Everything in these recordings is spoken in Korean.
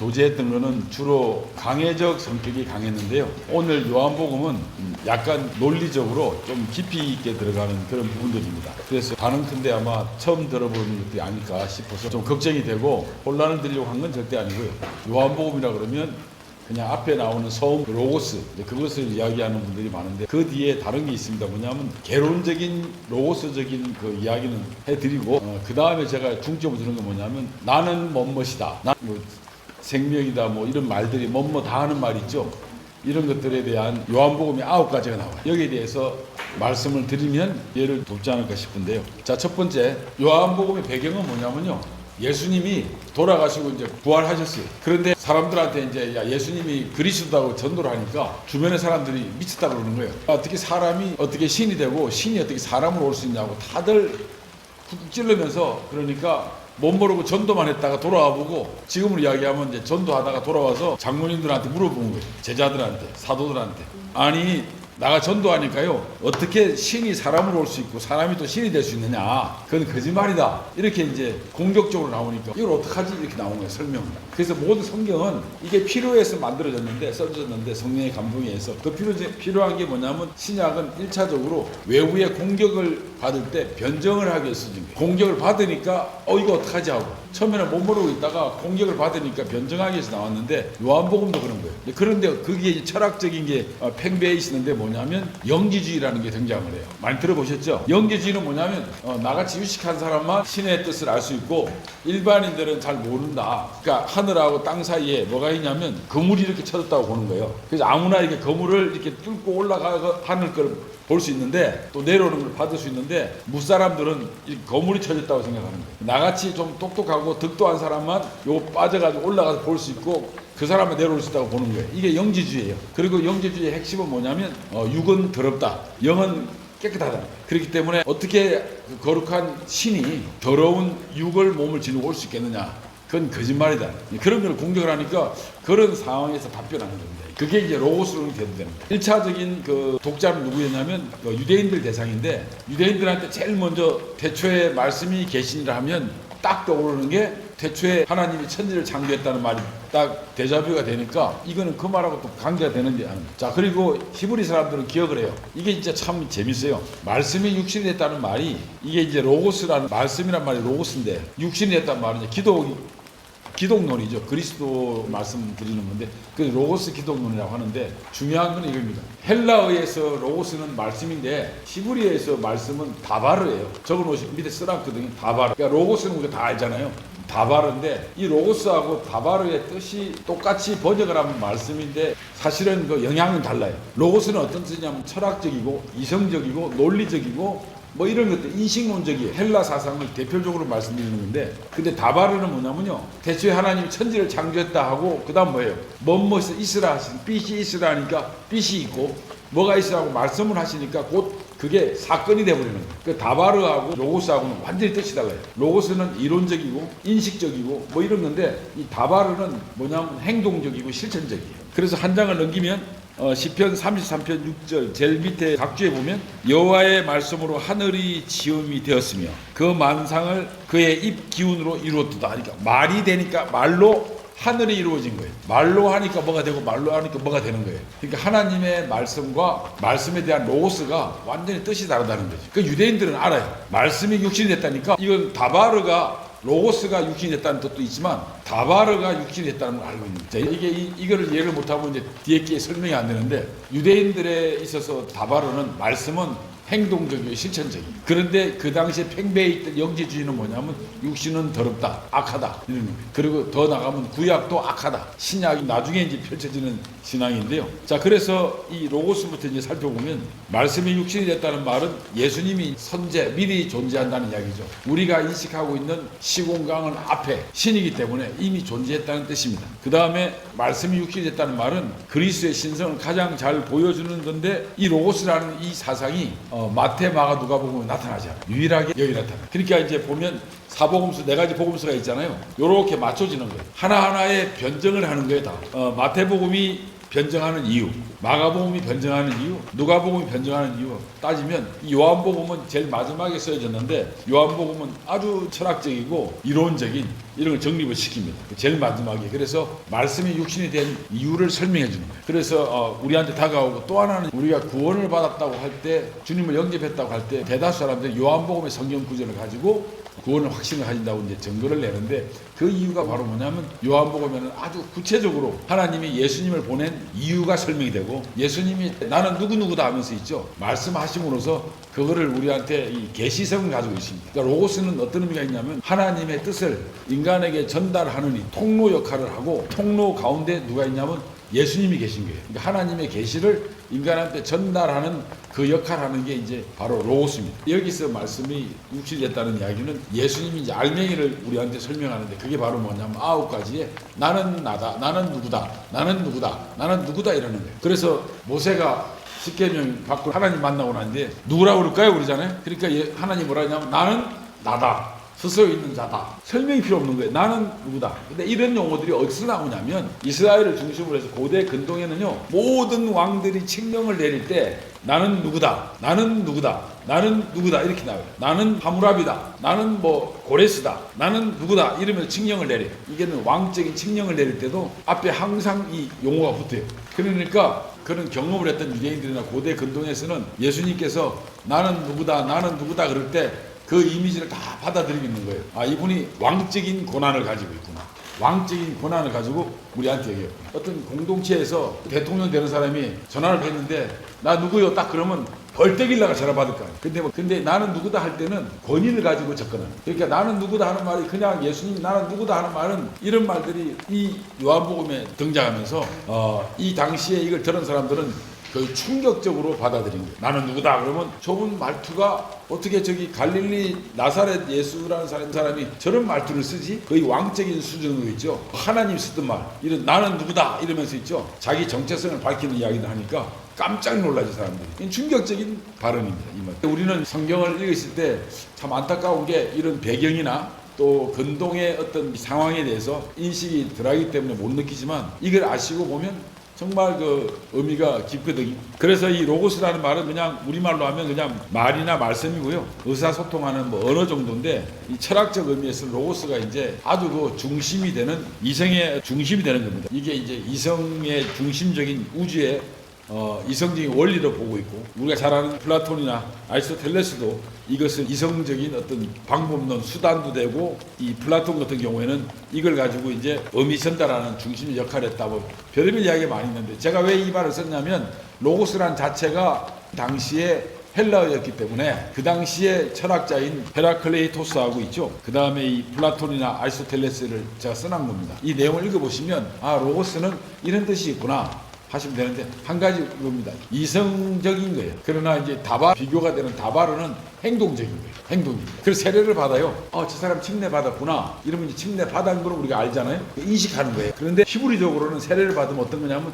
교제했던 거는 주로 강해적 성격이 강했는데요. 오늘 요한복음은 약간 논리적으로 좀 깊이 있게 들어가는 그런 부분들입니다. 그래서 가능컨대 아마 처음 들어보는 것들이 아닐까 싶어서 좀 걱정이 되고 혼란을 드리려고 한 건 절대 아니고요. 요한복음이라 그러면 그냥 앞에 나오는 소음 로고스 그것을 이야기하는 분들이 많은데 그 뒤에 다른 게 있습니다. 뭐냐면 개론적인 로고스적인 그 이야기는 해드리고 그 다음에 제가 중점을 두는 건 뭐냐면 나는 뭐뭇이다, 나 뭐 생명이다, 뭐 이런 말들이 뭐뭐 다 하는 말 있죠. 이런 것들에 대한 요한복음이 9가지가 나와요. 여기에 대해서 말씀을 드리면 예를 돕지 않을까 싶은데요. 자, 첫 번째 요한복음의 배경은 뭐냐면요. 예수님이 돌아가시고 이제 부활하셨어요. 그런데 사람들한테 이제 야, 예수님이 그리스도라고 전도를 하니까 주변의 사람들이 미쳤다 그러는 거예요. 어떻게 사람이 어떻게 신이 되고 신이 어떻게 사람으로 올 수 있냐고 다들 쿡쿡 찔르면서 그러니까 못 모르고 전도만 했다가 돌아와 보고 지금으로 이야기하면 이제 전도하다가 돌아와서 장로님들한테 물어본 거예요. 제자들한테, 사도들한테. 아니 나가 전도하니까요 어떻게 신이 사람으로 올 수 있고 사람이 또 신이 될 수 있느냐, 그건 거짓말이다, 이렇게 이제 공격적으로 나오니까 이걸 어떡하지 이렇게 나온 거예요, 설명을. 그래서 모든 성경은 이게 필요해서 만들어졌는데 써졌는데 성령의 감동에 의해서 그 필요한 게 뭐냐면 신약은 1차적으로 외부의 공격을 받을 때 변정을 하기 위해서 써진 거예요. 공격을 받으니까 이거 어떡하지 하고 처음에는 못 모르고 있다가 공격을 받으니까 변정하기 위해서 나왔는데 요한복음도 그런 거예요. 그런데 그게 철학적인 게 팽배해 있는데 뭐냐면 영지주의라는 게 등장을 해요. 많이 들어보셨죠? 영지주의는 뭐냐면 나같이 유식한 사람만 신의 뜻을 알 수 있고 일반인들은 잘 모른다. 그러니까 하늘하고 땅 사이에 뭐가 있냐면 거물이 이렇게 쳐졌다고 보는 거예요. 그래서 아무나 이렇게 거물을 이렇게 뚫고 올라가서 하늘 걸 볼 수 있는데 또 내려오는 걸 받을 수 있는데 무사람들은 이 거물이 쳐졌다고 생각하는 거예요. 나같이 좀 똑똑하고 득도한 사람만 요 빠져가지고 올라가서 볼 수 있고 그 사람은 내려올 수 있다고 보는 거예요. 이게 영지주의예요. 그리고 영지주의의 핵심은 뭐냐면 육은 더럽다, 영은 깨끗하다. 그렇기 때문에 어떻게 거룩한 신이 더러운 육을 몸을 지니고 올 수 있겠느냐, 그건 거짓말이다. 그런 걸 공격을 하니까 그런 상황에서 답변하는 겁니다. 그게 이제 로고스로 되는 겁니다. 1차적인 그 독자는 누구였냐면 유대인들 대상인데 유대인들한테 제일 먼저 태초에 말씀이 계시니라 하면 딱 떠오르는 게 태초에 하나님이 천지를 창조했다는 말이 딱 데자뷰가 되니까 이거는 그 말하고 또 관계가 되는지 아는. 자, 그리고 히브리 사람들은 기억을 해요. 이게 진짜 참 재밌어요. 말씀이 육신이 됐다는 말이 이게 이제 로고스라는 말씀이란 말이 로고스인데 육신이 됐다는 말은 이제 기독론이죠. 그리스도 말씀드리는 건데 그 로고스 기독론이라고 하는데 중요한 건 이겁니다. 헬라어에서 로고스는 말씀인데 히브리어에서 말씀은 다바르예요. 적어놓으시면 밑에 써놨거든요. 다바르. 그러니까 로고스는 우리가 다 알잖아요. 다바르인데 이 로고스하고 다바르의 뜻이 똑같이 번역을 하면 말씀인데 사실은 그 영향은 달라요. 로고스는 어떤 뜻이냐면 철학적이고 이성적이고 논리적이고 뭐 이런 것들 인식론적이에요. 헬라 사상을 대표적으로 말씀드리는 건데 근데 다바르는 뭐냐면요, 대초에 하나님이 천지를 창조했다 하고 그 다음 뭐예요? 뭐뭇이 있으라 하시니 빛이 있으라 하니까 빛이 있고 뭐가 있으라고 말씀을 하시니까 곧 그게 사건이 돼버리는 거예요. 그 다바르하고 로고스하고는 완전히 뜻이 달라요. 로고스는 이론적이고 인식적이고 뭐 이런 건데 이 다바르는 뭐냐면 행동적이고 실천적이에요. 그래서 한 장을 넘기면 시편 33편 6절 제일 밑에 각주에 보면 여호와의 말씀으로 하늘이 지음이 되었으며 그 만상을 그의 입 기운으로 이루었도다. 그러니까 말이 되니까 말로 하늘이 이루어진 거예요. 말로 하니까 뭐가 되고 말로 하니까 뭐가 되는 거예요. 그러니까 하나님의 말씀과 말씀에 대한 로고스가 완전히 뜻이 다르다는 거죠. 그 유대인들은 알아요. 말씀이 육신이 됐다니까 이건 다바르가 로고스가 육신이 됐다는 뜻도 있지만 다바르가 육신이 됐다는 걸 알고 있는 거예요. 이거를 이해를 못하고 이제 뒤에 게 설명이 안 되는데 유대인들에 있어서 다바르는 말씀은 행동적이고 실천적이에요. 그런데 그 당시에 팽배해 있던 영지주의는 뭐냐면 육신은 더럽다, 악하다 이런 거예요. 그리고 더 나가면 구약도 악하다, 신약이 나중에 이제 펼쳐지는 신앙인데요. 자, 그래서 이 로고스부터 이제 살펴보면 말씀이 육신이 됐다는 말은 예수님이 선제 미리 존재한다는 이야기죠. 우리가 인식하고 있는 시공간은 앞에 신이기 때문에 이미 존재했다는 뜻입니다. 그 다음에 말씀이 육신이 됐다는 말은 그리스도의 신성을 가장 잘 보여주는 건데 이 로고스라는 이 사상이 마태, 마가, 누가복음에 나타나지 않아요. 유일하게 여기 나타나요. 그러니까 이제 보면 사복음서 4가지 복음서가 있잖아요. 요렇게 맞춰지는 거예요. 하나하나의 변정을 하는 거예요. 다 마태복음이 변증하는 이유, 마가복음이 변증하는 이유, 누가복음이 변증하는 이유 따지면 이 요한복음은 제일 마지막에 써졌는데 요한복음은 아주 철학적이고 이론적인 이런 걸 정립을 시킵니다. 제일 마지막에. 그래서 말씀이 육신이 된 이유를 설명해 주는 거예요. 그래서 우리한테 다가오고 또 하나는 우리가 구원을 받았다고 할 때 주님을 영접했다고 할 때 대다수 사람들이 요한복음의 성경 구절을 가지고 구원을 확신을 가진다고 이제 증거를 내는데 그 이유가 바로 뭐냐면 요한복음에는 아주 구체적으로 하나님이 예수님을 보낸 이유가 설명이 되고 예수님이 나는 누구누구다 하면서 있죠. 말씀하심으로써 그거를 우리한테 이 계시성을 가지고 있습니다. 그러니까 로고스는 어떤 의미가 있냐면 하나님의 뜻을 인간에게 전달하는 이 통로 역할을 하고 통로 가운데 누가 있냐면 예수님이 계신 거예요. 그러니까 하나님의 계시를 인간한테 전달하는 그 역할하는 게 이제 바로 로고스입니다. 여기서 말씀이 육실됐다는 이야기는 예수님이 이제 알맹이를 우리한테 설명하는데 그게 바로 뭐냐면 9가지의 나는 나다, 나는 누구다, 나는 누구다, 나는 누구다 이러는 거예요. 그래서 모세가 십계명 받고 하나님 만나고 나는데 누구라고 그럴까요? 그러잖아요. 그러니까 하나님 뭐라 하냐면 나는 나다. 스스로 있는 자다. 설명이 필요 없는 거예요. 나는 누구다. 근데 이런 용어들이 어디서 나오냐면 이스라엘을 중심으로 해서 고대 근동에는요 모든 왕들이 칙령을 내릴 때 나는 누구다. 나는 누구다. 나는 누구다. 이렇게 나와요. 나는 하무라비다. 나는 뭐 고레스다. 나는 누구다. 이러면서 칙령을 내려요. 이게는 왕적인 칙령을 내릴 때도 앞에 항상 이 용어가 붙어요. 그러니까 그런 경험을 했던 유대인들이나 고대 근동에서는 예수님께서 나는 누구다. 나는 누구다 그럴 때 그 이미지를 다 받아들이고 있는 거예요. 아, 이분이 왕적인 고난을 가지고 있구나. 왕적인 고난을 가지고 우리한테 얘기해요. 어떤 공동체에서 대통령 되는 사람이 전화를 했는데 나 누구요? 딱 그러면 벌떼길라가 전화 받을 거 아니에요. 근데 나는 누구다 할 때는 권위를 가지고 접근하는. 그러니까 나는 누구다 하는 말이 그냥 예수님이 나는 누구다 하는 말은 이런 말들이 이 요한복음에 등장하면서 이 당시에 이걸 들은 사람들은 거의 충격적으로 받아들인 거예요. 나는 누구다 그러면 저분 말투가 어떻게 저기 갈릴리 나사렛 예수라는 사람이 저런 말투를 쓰지? 거의 왕적인 수준으로 있죠. 하나님 쓰던 말 이런 나는 누구다 이러면서 있죠. 자기 정체성을 밝히는 이야기를 하니까 깜짝 놀라죠 사람들이. 충격적인 발언입니다. 이 말. 우리는 성경을 읽었을 때 참 안타까운 게 이런 배경이나 또 근동의 어떤 상황에 대해서 인식이 덜하기 때문에 못 느끼지만 이걸 아시고 보면 정말 그 의미가 깊거든요. 그래서 이 로고스라는 말은 그냥 우리말로 하면 그냥 말이나 말씀이고요. 의사소통하는 뭐 언어 정도인데 이 철학적 의미에서 로고스가 이제 아주 그 중심이 되는 이성의 중심이 되는 겁니다. 이게 이제 이성의 중심적인 우주의 이성적인 원리로 보고 있고 우리가 잘 아는 플라톤이나 아리스토텔레스도 이것을 이성적인 어떤 방법론 수단도 되고 이 플라톤 같은 경우에는 이걸 가지고 이제 의미 전달하는 중심의 역할을 했다고 별의별 이야기가 많이 있는데 제가 왜 이 말을 썼냐면 로고스란 자체가 당시에 헬라어였기 때문에 그 당시에 철학자인 헤라클레이토스하고 있죠. 그 다음에 이 플라톤이나 아리스토텔레스를 제가 써놓은 겁니다. 이 내용을 읽어보시면 아 로고스는 이런 뜻이 있구나 하시면 되는데 한 가지 겁니다. 이성적인 거예요. 그러나 이제 비교가 되는 다바르는 행동적인 거예요. 행동입니다. 그래서 세례를 받아요. 저 사람 침례 받았구나. 이러면 이제 침례 받은 걸 우리가 알잖아요. 인식하는 거예요. 그런데 히브리적으로는 세례를 받으면 어떤 거냐면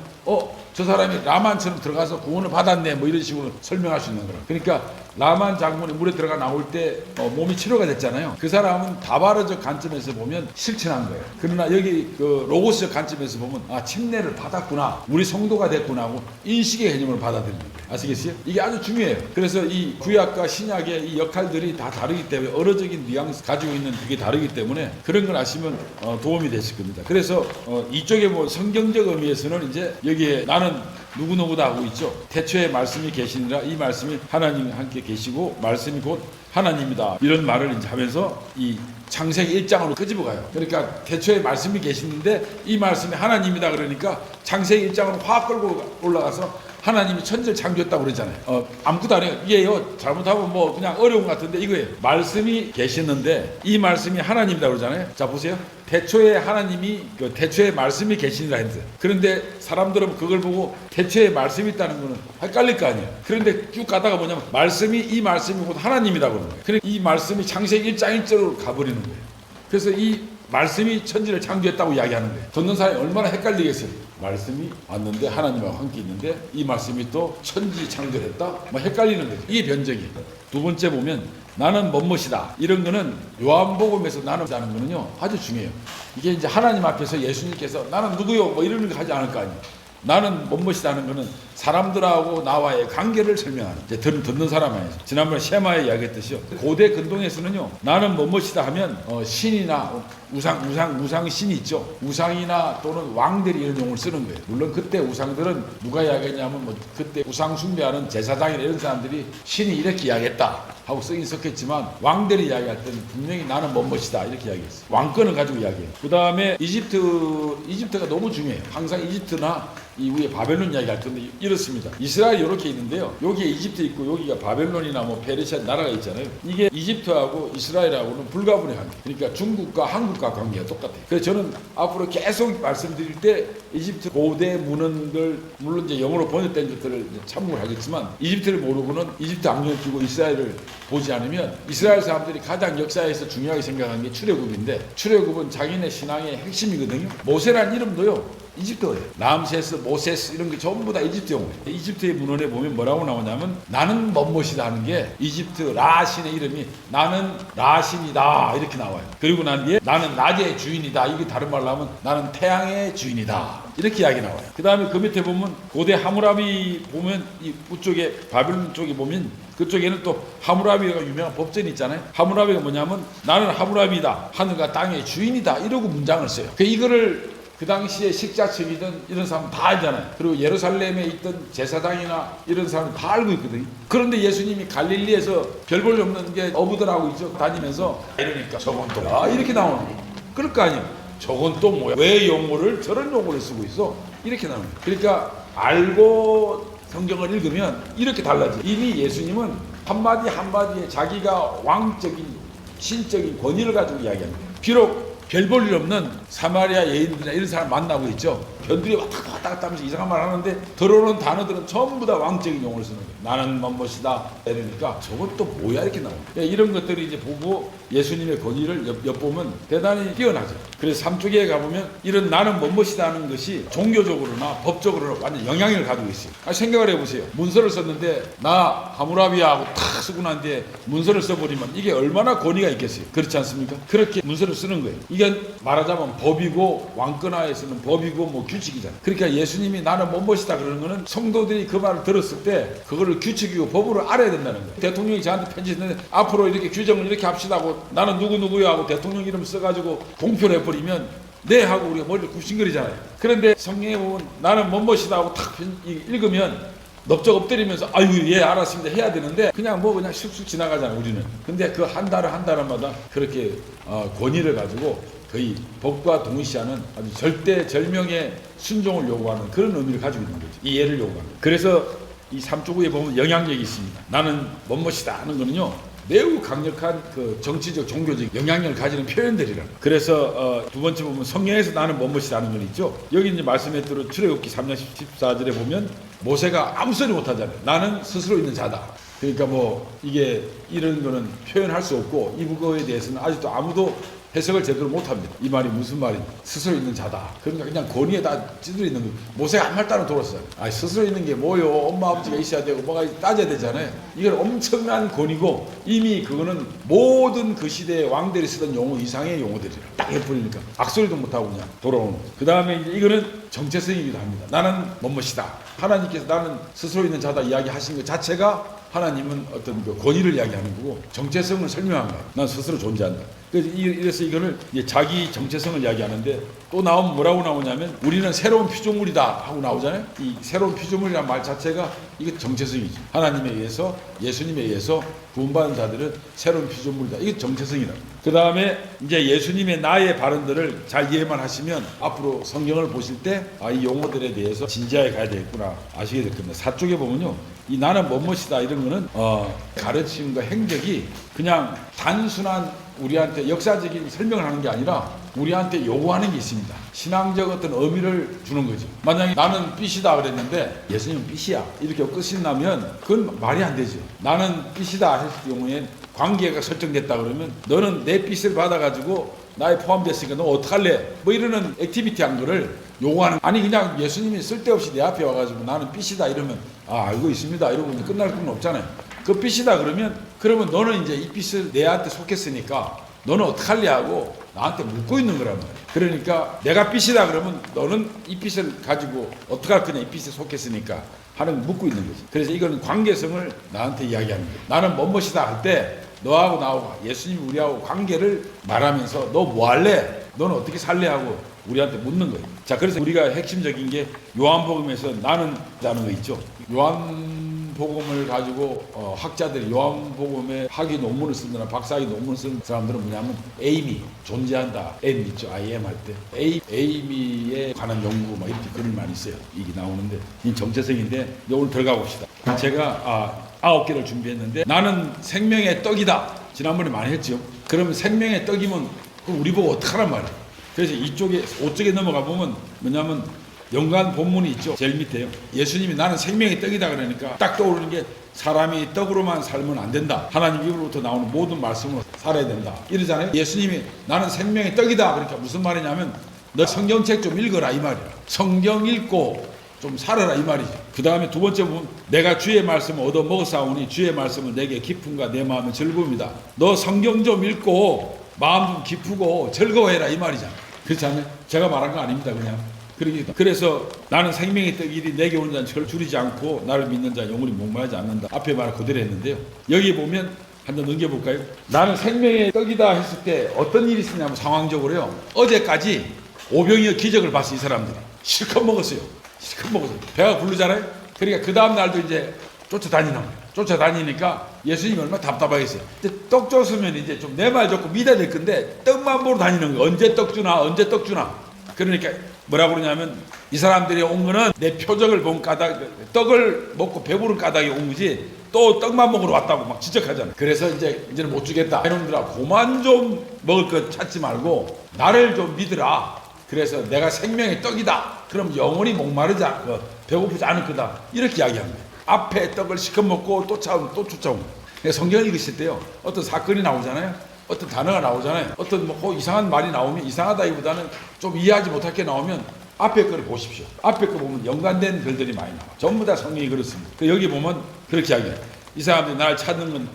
저 사람이 라만처럼 들어가서 구원을 받았네 뭐 이런 식으로 설명할 수 있는 거라. 그러니까 라만 장군이 물에 들어가 나올 때 몸이 치료가 됐잖아요. 그 사람은 다바르적 관점에서 보면 실천한 거예요. 그러나 여기 그 로고스적 관점에서 보면 침례를 받았구나. 우리 성도가 됐구나 하고 인식의 개념을 받아들이는 거예요. 아시겠어요? 이게 아주 중요해요. 그래서 이 구약과 신약의 이 역할들이 다 다르기 때문에 언어적인 뉘앙스 가지고 있는 그게 다르기 때문에 그런 걸 아시면 도움이 되실 겁니다. 그래서 이쪽에 뭐 성경적 의미에서는 이제 여기에 나는 누구누구다 하고 있죠. 태초에 말씀이 계시니라 이 말씀이 하나님이 함께 계시고 말씀이 곧 하나님이다. 이런 말을 이제 하면서 이 창세기 1장으로 끄집어 가요. 그러니까 태초에 말씀이 계시는데 이 말씀이 하나님이다 그러니까 창세기 1장으로 확 끌고 올라가서 하나님이 천지를 창조했다고 그러잖아요. 아무것도 안 해요. 이게요 잘못하면 뭐 그냥 어려운 것 같은데 이거예요. 말씀이 계시는데 이 말씀이 하나님이다 그러잖아요. 자 보세요. 태초에 하나님이 태초에 말씀이 계시니라 했어요. 그런데 사람들은 그걸 보고 태초에 말씀이 있다는 거는 헷갈릴 거 아니에요. 그런데 쭉 가다가 뭐냐면 이 말씀이 곧 하나님이다 그러는 거예요. 그러니까 이 말씀이 창세기 1장 1절로 가버리는 거예요. 그래서 이 말씀이 천지를 창조했다고 이야기하는 거예요. 듣는 사람이 얼마나 헷갈리겠어요. 말씀이 왔는데 하나님과 함께 있는데 이 말씀이 또 천지 창조했다? 뭐 헷갈리는 거죠. 이게 변적이에요. 두 번째 보면 나는 뭐뭇이다. 이런 거는 요한복음에서 나는 하는 거는요 아주 중요해요. 이게 이제 하나님 앞에서 예수님께서 나는 누구요? 뭐 이런 거 하지 않을 거 아니에요. 나는 멋멋이다 하는 거는 사람들하고 나와의 관계를 설명하는, 이제 듣는 사람 아니죠. 지난번에 셰마에 이야기했듯이요. 고대 근동에서는요, 나는 멋멋이다 하면 신이나 우상 신이 있죠. 우상이나 또는 왕들이 이런 용어를 쓰는 거예요. 물론 그때 우상들은 누가 이야기했냐면 그때 우상 숭배하는 제사장이나 이런 사람들이 신이 이렇게 이야기했다 하고 쓰긴 썼겠지만, 왕들이 이야기할 때는 분명히 나는 멋멋이다 이렇게 이야기했어요. 왕권을 가지고 이야기해요. 그 다음에 이집트가 너무 중요해요. 항상 이집트나 이후에 바벨론 이야기할 건데 이렇습니다. 이스라엘이 이렇게 있는데요. 여기에 이집트 있고 여기가 바벨론이나 뭐 페르시아 나라가 있잖아요. 이게 이집트하고 이스라엘하고는 불가분의 관계. 그러니까 중국과 한국과 관계가 똑같아요. 그래서 저는 앞으로 계속 말씀드릴 때 이집트 고대 문헌들, 물론 이제 영어로 번역된 것들을 참고를 하겠지만, 이집트를 모르고는 이집트 안경을 끼고 이스라엘을 보지 않으면, 이스라엘 사람들이 가장 역사에서 중요하게 생각하는 게 출애굽인데, 출애굽은 자기네 신앙의 핵심이거든요. 모세란 이름도요, 이집트어예요. 람세스, 모세스 이런 게 전부 다 이집트 용어예요. 이집트의 문헌에 보면 뭐라고 나오냐면, 나는 멋멋이다 하는 게 이집트 라신의 이름이 나는 라신이다 이렇게 나와요. 그리고 난 뒤에 나는 낮의 주인이다, 이게 다른 말로 하면 나는 태양의 주인이다 이렇게 이야기 나와요. 그 다음에 그 밑에 보면 고대 하무라비 보면, 이 우쪽에 바벨론 쪽에 보면 그쪽에는 또 하무라비가 유명한 법전이 있잖아요. 하무라비가 뭐냐면 나는 하무라비다, 하늘과 땅의 주인이다 이러고 문장을 써요. 이거를 그 당시에 식자청이든 이런 사람 다 알잖아요. 그리고 예루살렘에 있던 제사장이나 이런 사람 다 알고 있거든요. 그런데 예수님이 갈릴리에서 별 볼 일 없는 게 어부들하고 있죠. 다니면서 이러니까 저건 또 이렇게 나오는 거예요. 그럴 거 아니에요. 저건 또 뭐야? 왜 용어를 저런 용어를 쓰고 있어? 이렇게 나오는 거예요. 그러니까 알고 성경을 읽으면 이렇게 달라져요. 이미 예수님은 한마디 한마디에 자기가 왕적인 신적인 권위를 가지고 이야기합니다. 비록 별 볼 일 없는 사마리아 여인들이나 이런 사람 만나고 있죠. 변들이 왔다 갔다 하면서 이상한 말 하는데 들어오는 단어들은 전부 다 왕적인 용어를 쓰는 거예요. 나는 멋멋이다 이러니까 저건 또 뭐야 이렇게 나옵니다. 이런 것들이 이제 보고 예수님의 권위를 엿보면 대단히 뛰어나죠. 그래서 삼쪽에 가보면 이런 나는 멋멋이다 하는 것이 종교적으로나 법적으로나 완전 영향력을 가지고 있어요. 생각을 해보세요. 문서를 썼는데 나 하무라비하고 탁 쓰고 난 뒤에 문서를 써버리면 이게 얼마나 권위가 있겠어요. 그렇지 않습니까? 그렇게 문서를 쓰는 거예요. 이게 말하자면 법이고, 왕권하에서는 법이고 뭐 규칙이잖아요. 그러니까 예수님이 나는 멋멋이다 그러는 거는 성도들이 그 말을 들었을 때 그거를 규칙이고 법으로 알아야 된다는 거예요. 대통령이 저한테 편지 했는데 앞으로 이렇게 규정을 이렇게 합시다 하고 나는 누구누구야 하고 대통령 이름 써가지고 공표를 해버리면 네 하고 우리가 머리를 굽신거리잖아요. 그런데 성경에 보면 나는 멋멋이다 하고 탁 읽으면 넓적 엎드리면서 아유 예 알았습니다 해야 되는데 그냥 슉슉 지나가잖아요 우리는. 근데 그 한 달마다 그렇게 권위를 가지고 거의 법과 동시하는 아주 절대절명의 순종을 요구하는 그런 의미를 가지고 있는 거죠. 이 예를 요구하는. 그래서 이 삼조구에 보면 영향력이 있습니다. 나는 멋멋이다 하는 거는요, 매우 강력한 그 정치적 종교적 영향력을 가지는 표현들이라. 그래서 두 번째 보면 성경에서 나는 멋멋이다 하는 건 있죠. 여기 이제 말씀했대로 출애굽기 3장 14절에 보면 모세가 아무 소리 못하잖아요. 나는 스스로 있는 자다. 그러니까 이게 이런 거는 표현할 수 없고 이 부거에 대해서는 아직도 아무도 해석을 제대로 못합니다. 이 말이 무슨 말인지. 스스로 있는 자다. 그러니까 그냥 권위에 다 찌들어 있는 거예요. 모세가 한 말 따로 돌았어요. 스스로 있는 게 뭐요? 엄마 아버지가 있어야 되고 뭐가 따져야 되잖아요. 이건 엄청난 권위고 이미 그거는 모든 그 시대의 왕들이 쓰던 용어 이상의 용어들이라. 딱 해버리니까 악소리도 못하고 그냥 돌아오는 거예요. 그 다음에 이제 이거는 정체성이기도 합니다. 나는 멋멋이다. 하나님께서 나는 스스로 있는 자다 이야기하신 것 자체가 하나님은 어떤 그 권위를 이야기하는 거고 정체성을 설명한 거예요. 난 스스로 존재한다. 그래서 이거를 이제 자기 정체성을 이야기하는데 또 나오면 뭐라고 나오냐면 우리는 새로운 피조물이다 하고 나오잖아요. 이 새로운 피조물이라는 말 자체가 이게 정체성이죠. 하나님에 의해서 예수님에 의해서 구원받은 자들은 새로운 피조물이다. 이게 정체성이다. 그 다음에 이제 예수님의 나의 발언들을 잘 이해만 하시면 앞으로 성경을 보실 때 이 용어들에 대해서 진지하게 가야 되겠구나 아시게 될 겁니다. 사쪽에 보면요. 이 나는 멋멋이다 이런 거는 가르침과 행적이 그냥 단순한 우리한테 역사적인 설명을 하는 게 아니라 우리한테 요구하는 게 있습니다. 신앙적 어떤 의미를 주는 거죠. 만약에 나는 삐시다 그랬는데 예수님은 삐시야 이렇게 끝이 나면 그건 말이 안 되죠. 나는 삐시다 했을 경우에 관계가 설정됐다 그러면 너는 내 삐를 받아가지고 나에 포함됐으니까 너 어떡할래? 이러는 액티비티 한 거를 요구하는. 아니 그냥 예수님이 쓸데없이 내 앞에 와가지고 나는 삐시다 이러면 알고 있습니다 이러고 이제 끝날 건 없잖아요. 그 삐시다 그러면 너는 이제 이 삐을 내한테 속했으니까 너는 어떡할래 하고 나한테 묻고 있는 거란 말이에요. 그러니까 내가 빛이다 그러면 너는 이 빛을 가지고 어떻게 할 거냐, 이 빛에 속했으니까 하는 묻고 있는 거지. 그래서 이거는 관계성을 나한테 이야기하는 거야. 나는 뭐뭐시다 할 때 너하고 나하고 예수님이 우리하고 관계를 말하면서 너 뭐 할래? 너는 어떻게 살래? 하고 우리한테 묻는 거예요. 자, 그래서 우리가 핵심적인 게 요한복음에서 나는 라는 거 있죠. 요한복음을 가지고 학자들이 요한복음에 학위 논문을 쓰거나 박사학위 논문을 쓰는 사람들은 뭐냐면 에이미, 존재한다, M 있죠. I am 할 때 에이미에 관한 연구 막 이렇게 글을 많이 써요. 이게 나오는데 이 정체성인데 오늘 들어가 봅시다. 제가 9개를 준비했는데 나는 생명의 떡이다. 지난번에 많이 했죠. 그러면 생명의 떡이면 그럼 우리 보고 어떡하란 말이에요. 그래서 이쪽에 5쪽에 넘어가 보면 뭐냐면 연관 본문이 있죠. 제일 밑에요. 예수님이 나는 생명의 떡이다 그러니까 딱 떠오르는 게 사람이 떡으로만 살면 안 된다. 하나님 입으로부터 나오는 모든 말씀으로 살아야 된다. 이러잖아요. 예수님이 나는 생명의 떡이다. 그러니까 무슨 말이냐면 너 성경책 좀 읽어라 이 말이야. 성경 읽고 좀 살아라 이 말이죠. 그 다음에 두 번째 보면 내가 주의 말씀을 얻어 먹었사오니 주의 말씀은 내게 기쁨과 내 마음의 즐거움이다. 너 성경 좀 읽고 마음 좀 기쁘고 즐거워해라 이 말이잖아. 그렇지 않아요? 제가 말한 거 아닙니다. 그래서 나는 생명의 떡이니 내게 오는 자는 저를 줄이지 않고 나를 믿는 자 영원히 목마르지 않는다. 앞에 말을 그대로 했는데요. 여기 보면 한번 넘겨볼까요? 나는 생명의 떡이다 했을 때 어떤 일이 있었냐면 상황적으로요. 어제까지 오병이어 기적을 봤어. 이 사람들이 실컷 먹었어요. 배가 부르잖아요. 그러니까 그 다음 날도 이제 쫓아다니는 거예요. 쫓아다니니까 예수님이 얼마나 답답하겠어요. 떡 줬으면 이제 좀 내 말 듣고 믿어야 될 건데 떡만 보러 다니는 거예요. 언제 떡 주나. 그러니까 뭐라고 그러냐면 이 사람들이 온 거는 내 표적을 본 까닭, 떡을 먹고 배부른 까닭에 온 거지 또 떡만 먹으러 왔다고 막 지적하잖아요. 그래서 이제는 못 주겠다. 이놈들아 그만 좀 먹을 것 찾지 말고 나를 좀 믿으라. 그래서 내가 생명의 떡이다. 그럼 영원히 목마르지 않고 배고프지 않을 거다. 이렇게 이야기합니다. 앞에 떡을 시컷 먹고 또 쫓아오고. 성경을 읽으실 때요. 어떤 사건이 나오잖아요. 어떤 단어가 나오잖아요. 어떤 이상한 말이 나오면 이상하다기보다는 좀 이해하지 못할 게 나오면 앞에 거를 보십시오. 앞에 거 보면 연관된 글들이 많이 나와요. 전부 다 성경이 그렇습니다. 여기 보면 그렇게 이야기해요. 이 사람들이 나를 찾는 건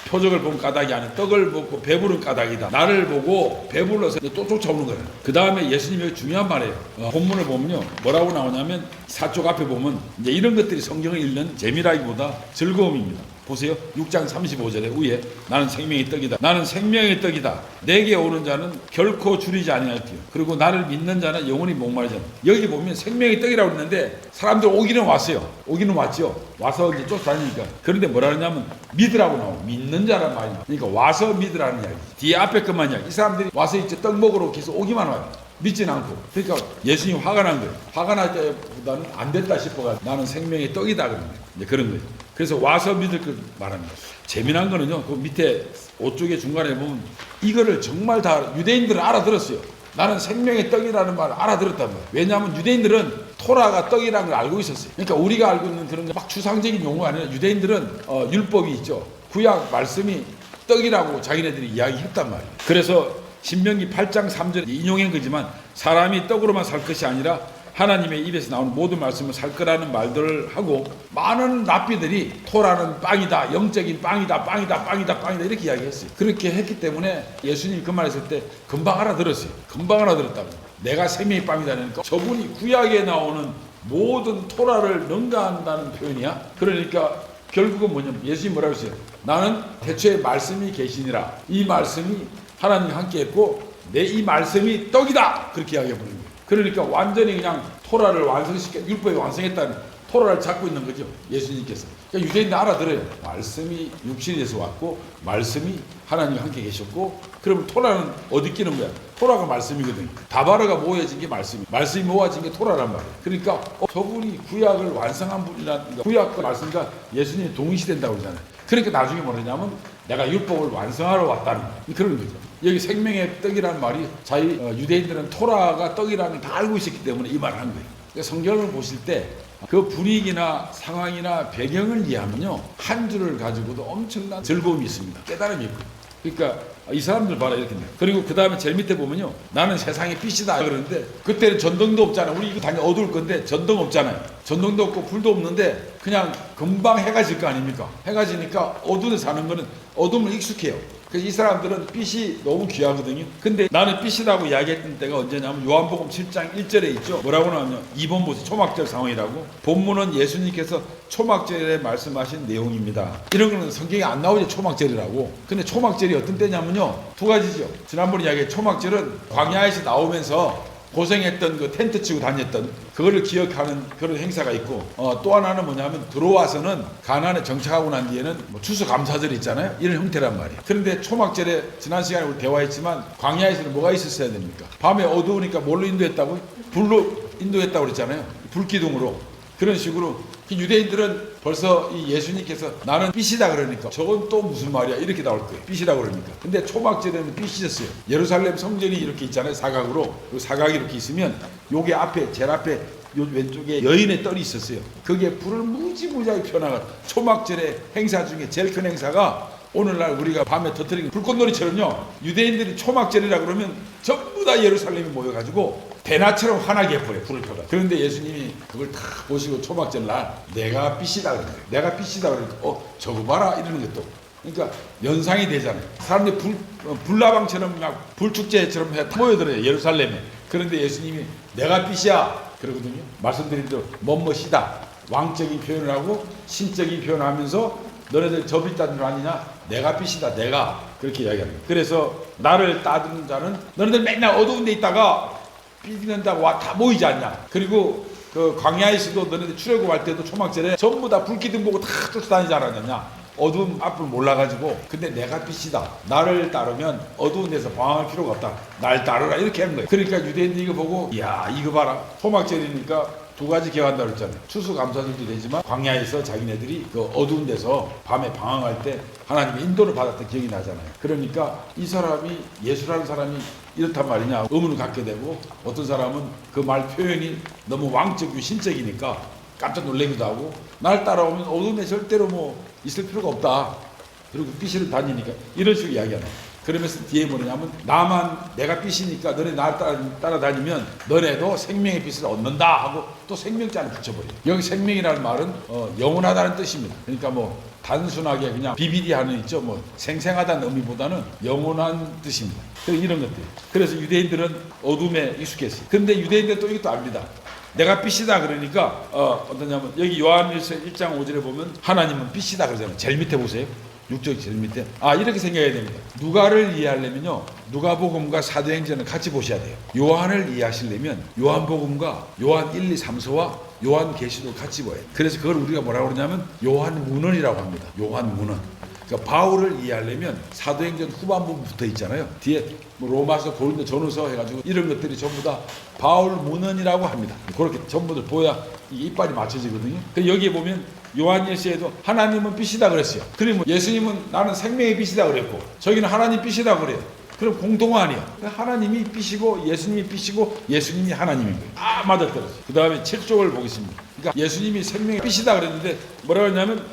표적을 본 까닭이 아니라 떡을 먹고 배부른 까닭이다. 나를 보고 배불러서 또 쫓아오는 거예요. 그 다음에 예수님이 중요한 말이에요. 본문을 보면요. 뭐라고 나오냐면 4쪽 앞에 보면 이제 이런 것들이 성경을 읽는 재미라기보다 즐거움입니다. 보세요. 6장 35절에 위에 나는 생명의 떡이다. 나는 생명의 떡이다. 내게 오는 자는 결코 줄이지 아니할지요. 그리고 나를 믿는 자는 영원히 목마르지 않아. 여기 보면 생명의 떡이라고 했는데 사람들 오기는 왔어요. 오기는 왔죠. 와서 이제 쫓아다니니까. 그런데 뭐라 그러냐면 믿으라고 나오고 믿는 자란 말이 나와요. 그러니까 와서 믿으라는 이야기. 뒤에 앞에 것만 이야기. 이 사람들이 와서 이제 떡 먹으러 계속 오기만 와요. 믿진 않고. 그러니까 예수님 화가 난 거예요. 화가 날 때보다는 안 됐다 싶어가 나는 생명의 떡이다 그런 거예요. 이제 그런 거예요. 그래서 와서 믿을 걸 말합니다. 재미난 거는요. 그 밑에 5쪽의 중간에 보면 이거를 정말 다 유대인들은 알아들었어요. 나는 생명의 떡이라는 말을 알아들었단 말이에요. 왜냐하면 유대인들은 토라가 떡이라는 걸 알고 있었어요. 그러니까 우리가 알고 있는 그런 막 추상적인 용어가 아니라 유대인들은 율법이 있죠. 구약 말씀이 떡이라고 자기네들이 이야기했단 말이에요. 그래서 신명기 8장 3절 인용한 거지만 사람이 떡으로만 살 것이 아니라 하나님의 입에서 나오는 모든 말씀을 살 거라는 말들을 하고 많은 랍비들이 토라는 빵이다. 영적인 빵이다. 이렇게 이야기했어요. 그렇게 했기 때문에 예수님이 그 말했을 때 금방 알아들었어요. 금방 알아들었다고. 내가 생명의 빵이다. 그러니까 저분이 구약에 나오는 모든 토라를 능가한다는 표현이야. 그러니까 결국은 뭐냐면 예수님이 뭐라고 했어요. 나는 대초에 말씀이 계시니라. 이 말씀이 하나님이 함께 했고 내 이 말씀이 떡이다. 그렇게 이야기해버린 거예요. 그러니까 완전히 그냥 토라를 율법이 완성했다는 토라를 잡고 있는 거죠. 예수님께서. 그러니까 유대인들 알아들어요. 말씀이 육신이 돼서 왔고 말씀이 하나님이 함께 계셨고 그러면 토라는 어디 끼는 거야? 토라가 말씀이거든요. 다바르가 모여진 게 말씀이 모아진 게 토라란 말이에요. 그러니까 저분이 구약을 완성한 분이라든가 구약과 말씀과 예수님이 동시된다고 그러잖아요. 그러니까 나중에 뭐냐면 내가 율법을 완성하러 왔다는 거예요. 그런 거죠. 여기 생명의 떡이라는 말이 유대인들은 토라가 떡이라는 걸 다 알고 있었기 때문에 이 말을 한 거예요. 그러니까 성경을 보실 때 그 분위기나 상황이나 배경을 이해하면요. 한 줄을 가지고도 엄청난 즐거움이 있습니다. 깨달음이 있고. 그러니까 이 사람들 봐라 이렇게. 그리고 그 다음에 제일 밑에 보면요. 나는 세상의 빛이다 그러는데 그때는 전등도 없잖아요. 우리 이거 당연히 어두울 건데 전등 없잖아요. 전등도 없고 불도 없는데 그냥 금방 해가 질 거 아닙니까? 해가 지니까 어두운 데 사는 거는 어둠을 익숙해요. 그래서 이 사람들은 빛이 너무 귀하거든요. 근데 나는 빛이라고 이야기했던 때가 언제냐면 요한복음 7장 1절에 있죠. 뭐라고 나오냐, 2번 보세요. 초막절 상황이라고. 본문은 예수님께서 초막절에 말씀하신 내용입니다. 이런 거는 성경에 안 나오죠. 초막절이라고. 근데 초막절이 어떤 때냐면요, 두 가지죠. 지난번에 이야기한 초막절은 광야에서 나오면서 고생했던 그 텐트 치고 다녔던 그거를 기억하는 그런 행사가 있고, 또 하나는 뭐냐면 들어와서는 가나안에 정착하고 난 뒤에는 뭐 추수감사절 있잖아요. 이런 형태란 말이에요. 그런데 초막절에 지난 시간에 우리 대화했지만 광야에서는 뭐가 있었어야 됩니까? 밤에 어두우니까 뭘로 인도했다고? 불로 인도했다고 그랬잖아요. 불기둥으로. 그런 식으로 유대인들은 벌써 이 예수님께서 나는 빛이다 그러니까 저건 또 무슨 말이야 이렇게 나올 거예요. 빛이다 그러니까. 근데 초막절에는 빛이었어요. 예루살렘 성전이 이렇게 있잖아요. 사각으로. 그 사각이 이렇게 있으면 요게 앞에 제일 앞에 요 왼쪽에 여인의 뜰이 있었어요. 그게 불을 무지무지하게 펴나가. 초막절의 행사 중에 제일 큰 행사가 오늘날 우리가 밤에 터뜨리는 불꽃놀이처럼요. 유대인들이 초막절이라 그러면 전부 다 예루살렘이 모여가지고 대낮처럼 환하게 해버려요. 불을 펴가. 그런데 예수님이 그걸 다 보시고 초막절 날 내가 빛이다 그러는 거예요. 내가 빛이다 그러니까 저거 봐라 이러는 것도. 그러니까 연상이 되잖아요. 사람들이 불나방처럼 막 불축제처럼 모여들어요. 예루살렘에. 그런데 예수님이 내가 빛이야 그러거든요. 말씀드린 대로 멋멋이다. 왕적인 표현을 하고 신적인 표현을 하면서 너네들 저 빛 따는 줄 아니냐? 내가 빛이다. 내가 그렇게 이야기합니다. 그래서 나를 따르는 자는 너네들 맨날 어두운 데 있다가 빛난다고 와 다 모이지 않냐? 그리고 그 광야에서도 너네들 출애굽할 때도 초막절에 전부 다 불기둥 보고 다 쫓아다니지 않았느냐? 어두운 앞을 몰라가지고. 근데 내가 빛이다. 나를 따르면 어두운 데서 방황할 필요가 없다. 날 따르라 이렇게 하는 거예요. 그러니까 유대인들이 이거 보고 이야 이거 봐라. 초막절이니까 두 가지 기억한다고 했잖아요. 추수감사절도 되지만 광야에서 자기네들이 그 어두운 데서 밤에 방황할 때 하나님의 인도를 받았던 기억이 나잖아요. 그러니까 이 사람이 예수라는 사람이 이렇단 말이냐 의문을 갖게 되고, 어떤 사람은 그 말 표현이 너무 왕적이고 신적이니까 깜짝 놀라기도 하고, 날 따라오면 어둠에 절대로 뭐 있을 필요가 없다. 그리고 빛을 다니니까 이런 식으로 이야기하나요. 그러면서 뒤에 뭐냐면 나만 내가 빛이니까 너네 날 따라다니면 너네도 생명의 빛을 얻는다 하고 또 생명자를 붙여버려요. 여기 생명이라는 말은 영원하다는 뜻입니다. 그러니까 뭐 단순하게 그냥 비비디하는 있죠. 뭐 생생하다는 의미보다는 영원한 뜻입니다. 이런 것들. 그래서 유대인들은 어둠에 익숙했어요. 근데 유대인들은 또 이것도 압니다. 내가 빛이다 그러니까 어떠냐면 여기 요한일서 1장 5절에 보면 하나님은 빛이다 그러잖아요. 제일 밑에 보세요. 6절 제일 밑에. 이렇게 생각해야 됩니다. 누가를 이해하려면요, 누가복음과 사도행전을 같이 보셔야 돼요. 요한을 이해하시려면 요한복음과 요한 1, 2, 3서와 요한계시도 같이 보여요. 그래서 그걸 우리가 뭐라고 그러냐면 요한문헌이라고 합니다. 요한문헌. 그러니까 바울을 이해하려면 사도행전 후반부분 붙어 있잖아요. 뒤에 뭐 로마서, 고린도, 전후서 해가지고 이런 것들이 전부 다 바울 문헌이라고 합니다. 그렇게 전부들 보야 이게 이빨이 맞춰지거든요. 여기에 보면 요한일서에도 하나님은 빛이다 그랬어요. 그리고 예수님은 나는 생명의 빛이다 그랬고, 저기는 하나님 빛이다 그래요. 그럼 공동안이야. 하나님이 빛이고 예수님이 빛이고 예수님이 하나님인 거예요. 맞아떨어져요. 그 다음에 7쪽을 보겠습니다. 그러니까 예수님이 생명의 빛이다 그랬는데 뭐라고 했냐면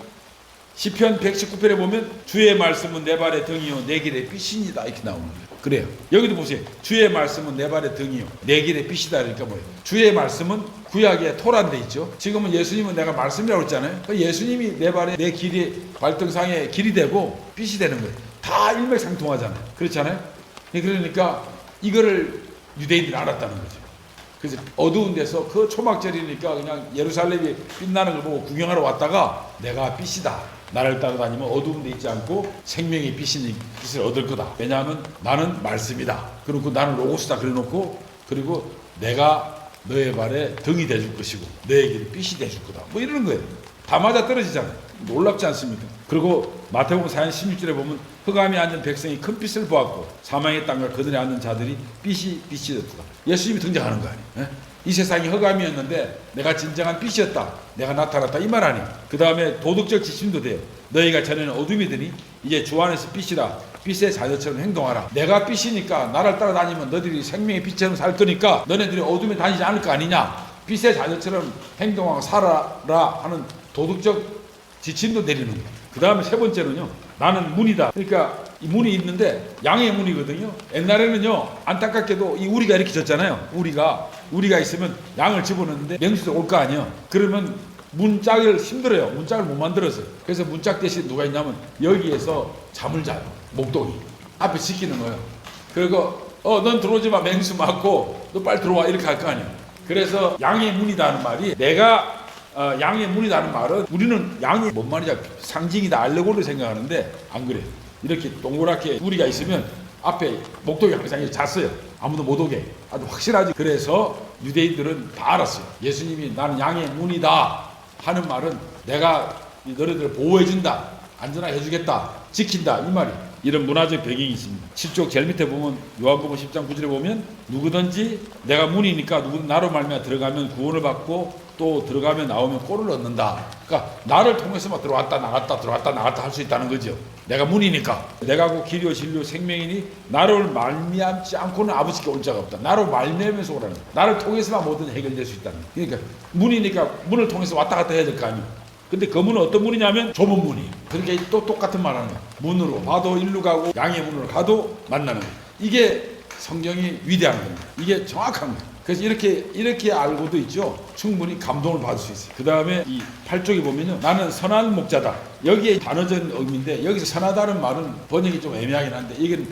시편 119편에 보면 주의 말씀은 내 발의 등이요 내 길의 빛입니다 이렇게 나오는 거예요. 그래요. 여기도 보세요. 주의 말씀은 내 발의 등이요 내 길의 빛이다. 그러니까 뭐예요? 주의 말씀은 구약에 토라인데 있죠. 지금은 예수님은 내가 말씀이라고 했잖아요. 예수님이 내 발에 내 길이 발등상에 길이 되고 빛이 되는 거예요. 다 일맥상통하잖아요. 그렇잖아요. 그러니까 이거를 유대인들이 알았다는 거죠. 그래서 어두운 데서 그 초막절이니까 그냥 예루살렘이 빛나는 걸 보고 구경하러 왔다가 내가 빛이다. 나를 따라다니면 어두운 데 있지 않고 생명의 빛을 얻을 거다. 왜냐하면 나는 말씀이다. 그리고 나는 로고스다 그래놓고, 그리고 내가 너의 발에 등이 돼줄 것이고 너에게 빛이 돼줄 거다. 뭐 이러는 거예요. 다 맞아 떨어지잖아요. 놀랍지 않습니까? 그리고 마태복음 4장 16절에 보면 흑암에 앉은 백성이 큰 빛을 보았고 사망의 땅과 그들에 앉는 자들이 빛이 되었다. 예수님이 등장하는 거 아니에요. 이 세상이 흑암이었는데 내가 진정한 빛이었다. 내가 나타났다. 이 말 아니에요. 그 다음에 도덕적 지침도 돼요. 너희가 전에는 어둠이더니 이제 주 안에서 빛이라. 빛의 자녀처럼 행동하라. 내가 빛이니까 나를 따라다니면 너희들이 생명의 빛처럼 살 거니까 너네들이 어둠에 다니지 않을 거 아니냐. 빛의 자녀처럼 행동하고 살아라 하는 도덕적 지침도 내리는 거예요. 그 다음에 세 번째는요, 나는 문이다. 그러니까 이 문이 있는데 양의 문이거든요. 옛날에는요, 안타깝게도 이 우리가 이렇게 졌잖아요. 우리가 있으면 양을 집어넣는데 맹수도 올 거 아니에요. 그러면 문짝을 힘들어요. 문짝을 못 만들었어요. 그래서 문짝 대신 누가 있냐면 여기에서 잠을 자요. 목동이 앞에 지키는 거예요. 그리고 넌 들어오지 마. 맹수 맞고 너 빨리 들어와 이렇게 할 거 아니에요. 그래서 양의 문이다는 말이 내가 양의 문이라는 말은 우리는 양이 뭔 말이냐 상징이다 알레고리로 생각하는데 안 그래요. 이렇게 동그랗게 우리가 있으면 앞에 목동이 항상 이렇게 잤어요. 아무도 못 오게. 아주 확실하지. 그래서 유대인들은 다 알았어요. 예수님이 나는 양의 문이다 하는 말은 내가 너희들을 보호해준다, 안전하게 해주겠다, 지킨다 이 말이. 이런 문화적 배경이 있습니다. 7쪽 제일 밑에 보면 요한복음 10장 9절에 보면 누구든지 내가 문이니까 누구든 나로 말미암아 들어가면 구원을 받고 또 들어가면 나오면 꼴을 얻는다. 그러니까 나를 통해서만 들어왔다 나갔다 들어왔다 나갔다 할 수 있다는 거죠. 내가 문이니까. 내가 곧 길이요 진리요 생명이니 나를 말미암지 않고는 아버지께 올 자가 없다. 나로 말미암아서 오라는 거야. 나를 통해서만 모든 해결될 수 있다는 거야. 그러니까 문이니까 문을 통해서 왔다 갔다 해야 될 거 아니에요. 근데 그 문은 어떤 문이냐면 좁은 문이에요. 그러니까 또 똑같은 말 하는 거야. 문으로 봐도 일로 가고 양의 문으로 가도 만나는 거야. 이게 성경이 위대한 겁니다. 이게 정확한 거예요. 그래서 이렇게 알고도 있죠. 충분히 감동을 받을 수 있어요. 그 다음에 이 8쪽에 보면요. 나는 선한 목자다. 여기에 단어적인 의미인데 여기서 선하다는 말은 번역이 좀 애매하긴 한데 이건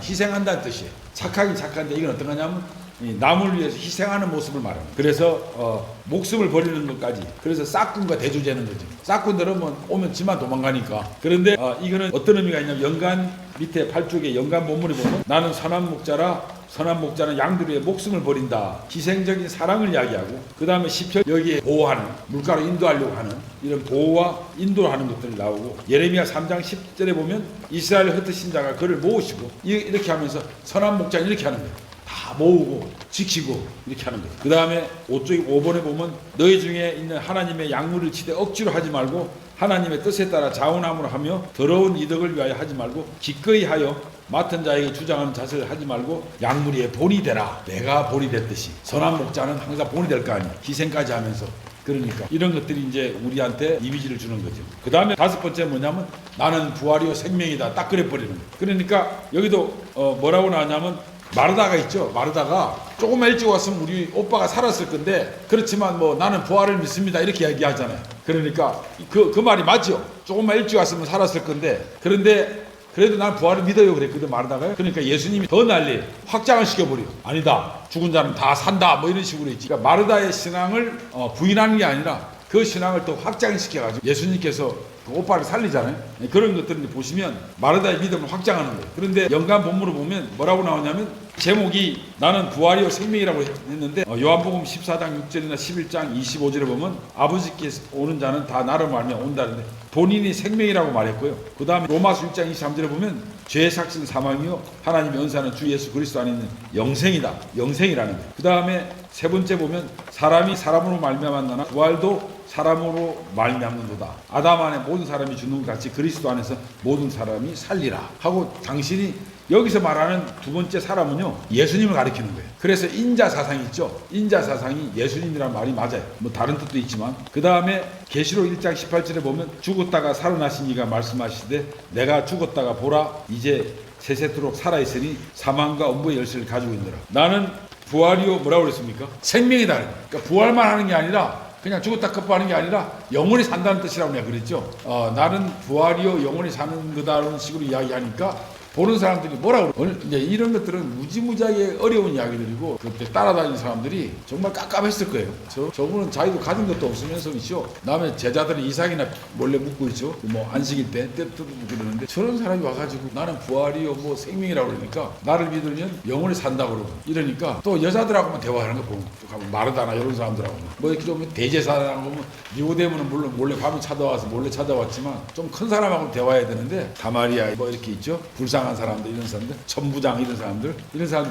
희생한다는 뜻이에요. 착하긴 착한데 이건 어떤 거냐면 남을 위해서 희생하는 모습을 말합니다. 그래서 목숨을 버리는 것까지. 그래서 싹군과 대조되는 거죠. 싹군들은 오면 지만 도망가니까. 그런데 이거는 어떤 의미가 있냐면 연간 밑에 8쪽에 연간 본문에 보면 나는 선한 목자라. 선한 목자는 양들 위해 목숨을 버린다. 희생적인 사랑을 이야기하고 그 다음에 10절 여기에 보호하는 물가로 인도하려고 하는 이런 보호와 인도하는 것들이 나오고 예레미야 3장 10절에 보면 이스라엘 흩으신 자가 그를 모으시고 이렇게 하면서 선한 목자는 이렇게 하는 거예요. 다 모으고 지키고 이렇게 하는 거예요. 그 다음에 5번에 보면 너희 중에 있는 하나님의 약물을 치되 억지로 하지 말고 하나님의 뜻에 따라 자원함으로 하며 더러운 이득을 위하여 하지 말고 기꺼이 하여 맡은 자에게 주장하는 자세를 하지 말고 약물의 본이 되라. 내가 본이 됐듯이 선한 목자는 항상 본이 될 거 아니에요. 희생까지 하면서. 그러니까 이런 것들이 이제 우리한테 이미지를 주는 거죠. 그 다음에 5번째 뭐냐면 나는 부활이요 생명이다. 딱 그래 버리는 거예요. 그러니까 여기도 뭐라고 나왔냐면 마르다가 있죠. 마르다가 조금만 일찍 왔으면 우리 오빠가 살았을 건데 그렇지만 나는 부활을 믿습니다. 이렇게 이야기하잖아요. 그러니까 그 말이 맞죠. 조금만 일찍 왔으면 살았을 건데 그런데 그래도 난 부활을 믿어요 그랬거든 마르다가요. 그러니까 예수님이 더 난리 확장을 시켜버려. 아니다. 죽은 자는 다 산다. 이런 식으로 있지. 그러니까 마르다의 신앙을 부인하는 게 아니라 그 신앙을 더 확장시켜가지고 예수님께서 그 오빠를 살리잖아요. 그런 것들을 보시면 마르다의 믿음을 확장하는 거예요. 그런데 연간 본문을 보면 뭐라고 나오냐면 제목이 나는 부활이요 생명이라고 했는데 요한복음 14장 6절이나 11장 25절에 보면 아버지께 오는 자는 다 나를 말미암아 온다는데 본인이 생명이라고 말했고요. 그 다음에 로마서 6장 23절에 보면 죄의 삭은 사망이요 하나님의 은사는 주 예수 그리스도 안에 있는 영생이다. 영생이라는 거예요. 그 다음에 세 번째 보면 사람이 사람으로 말미암았나나 부활도 사람으로 말미암는도다. 아담 안에 모든 사람이 죽는 것 같이 그리스도 안에서 모든 사람이 살리라 하고 당신이 여기서 말하는 두 번째 사람은요 예수님을 가리키는 거예요. 그래서 인자 사상이 있죠. 인자 사상이 예수님이라는 말이 맞아요. 다른 뜻도 있지만 그 다음에 계시록 1장 18절에 보면 죽었다가 살아나신 이가 말씀하시되 내가 죽었다가 보라 이제 세세토록 살아있으니 사망과 엄부의 열쇠를 가지고 있느라. 나는 부활이요 뭐라고 그랬습니까? 생명이다. 그러니까 부활만 하는 게 아니라 그냥 죽었다 급부하는 게 아니라 영원히 산다는 뜻이라고 내가 그랬죠. 나는 부활이요 영원히 사는 거다라는 식으로 이야기하니까 보는 사람들이 뭐라고 그래. 이제 이런 것들은 무지무지하게 어려운 이야기들이고 그때 따라다니는 사람들이 정말 깝깝했을 거예요. 저분은 자기도 가진 것도 없으면서 있죠. 남의 제자들은 이삭이나 몰래 묻고 있죠. 안식일 때 뜯고 그러는데 저런 사람이 와가지고 나는 부활이요 생명이라고 그러니까 나를 믿으면 영원히 산다고 그러고 이러니까 또 여자들하고만 대화하는 거 보면 마르다나 이런 사람들하고 이렇게 좀 대제사라고 니고데모는 물론 몰래 밤에 찾아와서 몰래 찾아왔지만 좀 큰 사람하고 대화해야 되는데 가마리아 이렇게 있죠. 불쌍한 사람들 이런 사람들 천부장 이런 사람들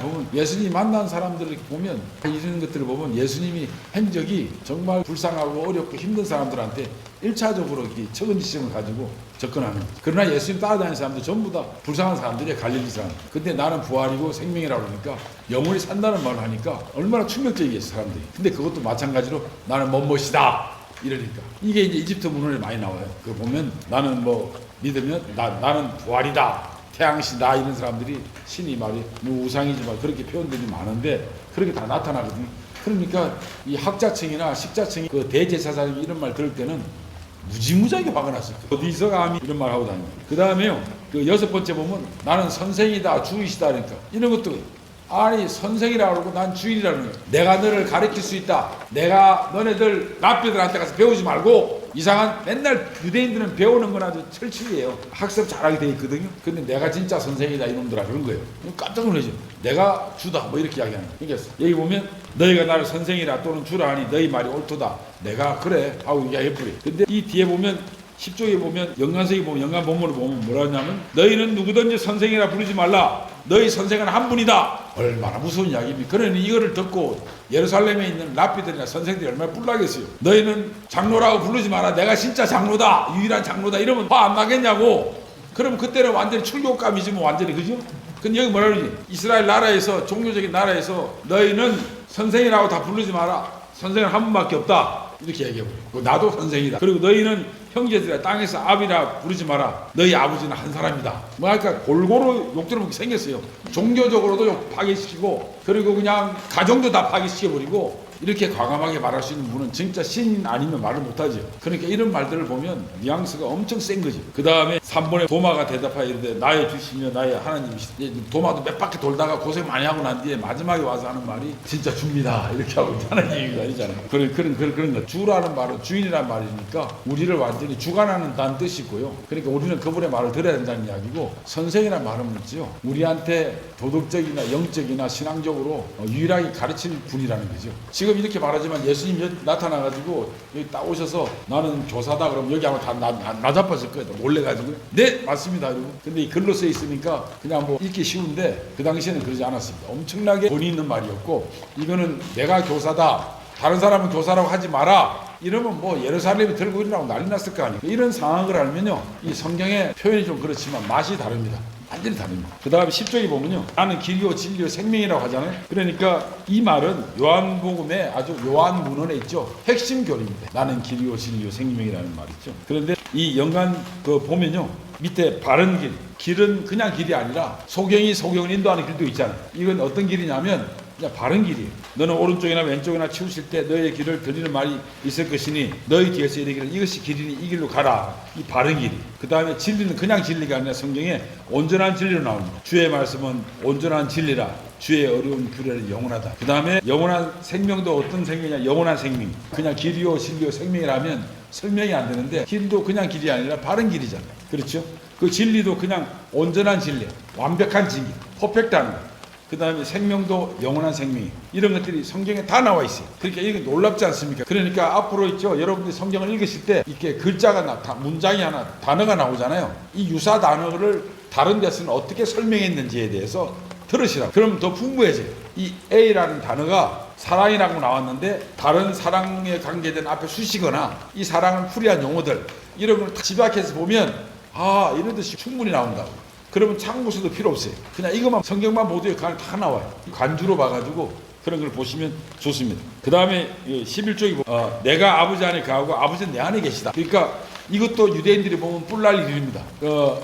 보면 예수님이 만난 사람들을 보면 이런 것들을 보면 예수님이 행적이 정말 불쌍하고 어렵고 힘든 사람들한테 1차적으로 이렇게 책임지심을 가지고 접근하는 거예요. 그러나 예수님 따라다니는 사람들 전부 다 불쌍한 사람들이에요. 갈릴리 사람. 근데 나는 부활이고 생명이라고 그러니까 영원히 산다는 말을 하니까 얼마나 충격적이겠어 사람들이. 근데 그것도 마찬가지로 나는 멋이다 이러니까 이게 이제 이집트 문헌에 많이 나와요. 그거 보면 나는 믿으면 나는 부활이다. 태양신다 이런 사람들이 신이 말이 우상이지만 그렇게 표현들이 많은데 그렇게 다 나타나거든요. 그러니까 이 학자층이나 식자층이 그 대제사장이 이런 말 들을 때는 무지무지하게 화가 났어요. 어디서 감히 이런 말 하고 다니는. 그 다음에요. 그 6번째 보면 나는 선생이다, 주이시다 그러니까 이런 것도 아니 선생이라고 그러고 난 주인이라는 거예요. 내가 너를 가르칠 수 있다. 내가 너네들 랍비들한테 가서 배우지 말고 이상한 맨날 유대인들은 배우는 건 아주 철칙이에요. 학습 잘하게 돼 있거든요. 근데 내가 진짜 선생이다 이놈들아 그런 거예요. 깜짝 놀라죠. 내가 주다 뭐 이렇게 이야기하는 거예요. 그러니까 여기 보면 너희가 나를 선생이라 또는 주라 하니 너희 말이 옳도다. 내가 그래 하고 이야기해버려. 근데 이 뒤에 보면 10쪽에 보면 연관성이 보면 연관 본문을 보면 뭐라 하냐면 너희는 누구든지 선생이라 부르지 말라. 너희 선생은 한 분이다. 얼마나 무서운 이야기입니까? 그러니 이거를 듣고 예루살렘에 있는 랍비들이나 선생들이 얼마나 뿔나겠어요. 너희는 장로라고 부르지 마라. 내가 진짜 장로다. 유일한 장로다. 이러면 화 안 나겠냐고. 그럼 그때는 완전히 출교감이지 뭐 완전히 그죠? 근데 여기 뭐라 그러지? 이스라엘 나라에서 종교적인 나라에서 너희는 선생이라고 다 부르지 마라. 선생은 한 분밖에 없다. 이렇게 얘기해버려요. 나도 선생이다. 그리고 너희는 형제들이라 땅에서 아비라 부르지 마라. 너희 아버지는 한 사람이다. 뭐 할까 골고루 욕 들어먹게 생겼어요. 종교적으로도 욕 파괴시키고 그리고 그냥 가정도 다 파괴시켜버리고 이렇게 과감하게 말할 수 있는 분은 진짜 신인 아니면 말을 못하죠. 그러니까 이런 말들을 보면 뉘앙스가 엄청 센 거죠. 그 다음에 3번에 도마가 대답하여 이르되 나의 주시며 나의 하나님이시다. 도마도 몇 바퀴 돌다가 고생 많이 하고 난 뒤에 마지막에 와서 하는 말이 진짜 줍니다. 이렇게 하고 하나님입니다. 이잖아요. 그런 거. 주라는 말은 주인이라는 말이니까 우리를 완전히 주관하는 뜻이고요. 그러니까 우리는 그분의 말을 들어야 된다는 이야기고 선생이라는 말은 뭐죠? 우리한테 도덕적이나 영적이나 신앙적으로 유일하게 가르칠 분이라는 거죠. 지금 이렇게 말하지만 예수님이 나타나가지고 여기 딱 오셔서 나는 교사다 그러면 여기 아마 다 나 잡았을 거예요. 몰래 가지고 네 맞습니다. 이러고. 근데 이 글로 써 있으니까 그냥 뭐 읽기 쉬운데 그 당시에는 그러지 않았습니다. 엄청나게 본의 있는 말이었고 이거는 내가 교사다. 다른 사람은 교사라고 하지 마라. 이러면 뭐 예루살렘이 들고 일어나고 난리 났을 거 아니에요. 이런 상황을 알면요. 이 성경의 표현이 좀 그렇지만 맛이 다릅니다. 완전히 다릅니다. 그 다음에 10절에 보면요. 나는 길이요 진리요 생명이라고 하잖아요. 그러니까 이 말은 요한복음에 아주 요한문헌에 있죠. 핵심 교리입니다. 나는 길이요 진리요 생명이라는 말 있죠. 그런데 이 연관 그 보면요. 밑에 바른 길. 길은 그냥 길이 아니라 소경을 인도하는 길도 있잖아요. 이건 어떤 길이냐면 그냥 바른 길이에요. 너는 오른쪽이나 왼쪽이나 치우실 때 너의 길을 들리는 말이 있을 것이니 너희 뒤에서 이르기를 이것이 길이니 이 길로 가라. 이 바른 길이. 그 다음에 진리는 그냥 진리가 아니라 성경에 온전한 진리로 나옵니다. 주의 말씀은 온전한 진리라. 주의 어려운 규례는 영원하다. 그 다음에 영원한 생명도 어떤 생명이냐? 영원한 생명. 그냥 길이요 진리요 생명이라면 설명이 안 되는데 길도 그냥 길이 아니라 바른 길이잖아요. 그렇죠? 그 진리도 그냥 온전한 진리, 완벽한 진리, 퍼펙트한 거. 그 다음에 생명도 영원한 생명이 이런 것들이 성경에 다 나와 있어요. 그러니까 이게 놀랍지 않습니까? 그러니까 앞으로 있죠. 여러분들이 성경을 읽으실 때 이렇게 글자가 문장이 하나 단어가 나오잖아요. 이 유사 단어를 다른 데서는 어떻게 설명했는지에 대해서 들으시라. 그러면 더 풍부해져요. 이 A라는 단어가 사랑이라고 나왔는데 다른 사랑에 관계된 앞에 수식어나 이 사랑을 풀이한 용어들 이런 걸 집약해서 보면 이런 뜻이 충분히 나온다고. 그러면 참고서도 필요 없어요. 그냥 이것만 성경만 모두에 다 나와요. 관주로 봐가지고 그런 걸 보시면 좋습니다. 그 다음에 11쪽이 내가 아버지 안에 거하고 아버지는 내 안에 계시다. 그러니까 이것도 유대인들이 보면 뿔날 일입니다.